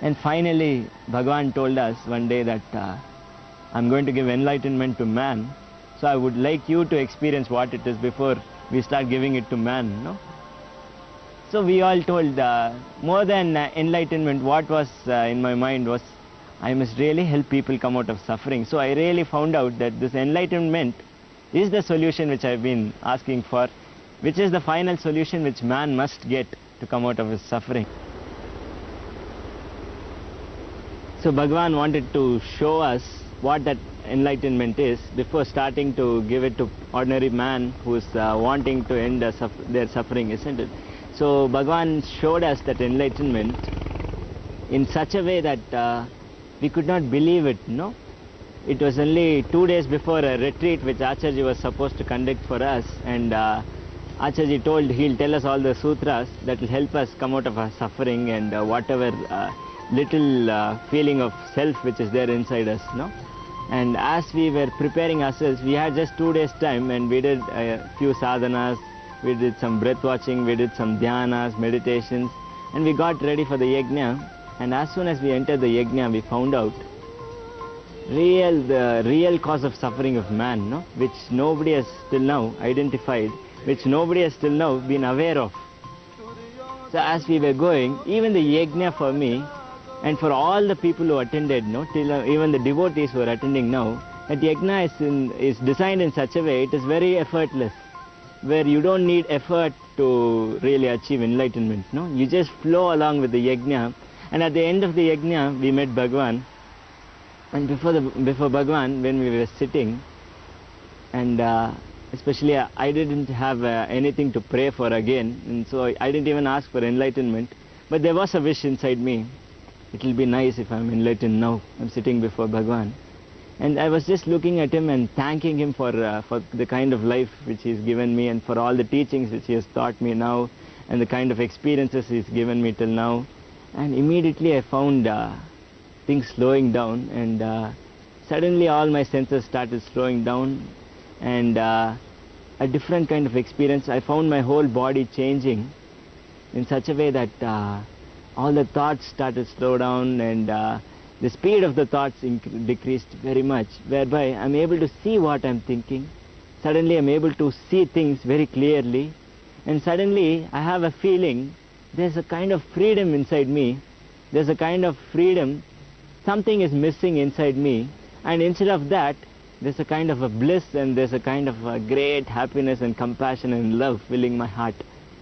And finally, Bhagavan told us one day that I'm going to give enlightenment to man. So I would like you to experience what it is before we start giving it to man, no? So we all told, more than enlightenment, what was in my mind was, I must really help people come out of suffering. So I really found out that this enlightenment is the solution which I've been asking for, which is the final solution which man must get to come out of his suffering. So Bhagavan wanted to show us what that enlightenment is before starting to give it to ordinary man who is wanting to end their suffering, isn't it? So Bhagavan showed us that enlightenment in such a way that we could not believe it, no? It was only 2 days before a retreat which Acharya was supposed to conduct for us, and Acharya told he'll tell us all the sutras that will help us come out of our suffering and whatever little feeling of self which is there inside us, no? And as we were preparing ourselves, we had just 2 days time, and we did a few sadhanas, we did some breath watching, we did some dhyanas, meditations, and we got ready for the yajna. And as soon as we entered the yajna, we found out the real cause of suffering of man, no? Which nobody has till now identified, which nobody has till now been aware of. So as we were going, even the yajna for me, and for all the people who attended, no, till even the devotees who are attending now, that yajna is designed in such a way, it is very effortless, where you don't need effort to really achieve enlightenment, no? You just flow along with the yajna, and at the end of the yajna, we met Bhagavan. And before Bhagavan, when we were sitting, and especially I didn't have anything to pray for again, and so I didn't even ask for enlightenment, but there was a wish inside me. It will be nice if I'm enlightened now. I'm sitting before Bhagavan. And I was just looking at him and thanking him for the kind of life which he's given me, and for all the teachings which he has taught me now, and the kind of experiences he's given me till now. And immediately I found things slowing down, and suddenly all my senses started slowing down, and a different kind of experience. I found my whole body changing in such a way that all the thoughts started to slow down, and the speed of the thoughts decreased very much, whereby I'm able to see what I'm thinking. Suddenly I'm able to see things very clearly, and suddenly I have a feeling there's a kind of freedom inside me. There's a kind of freedom, something is missing inside me, and instead of that, there's a kind of a bliss, and there's a kind of a great happiness and compassion and love filling my heart.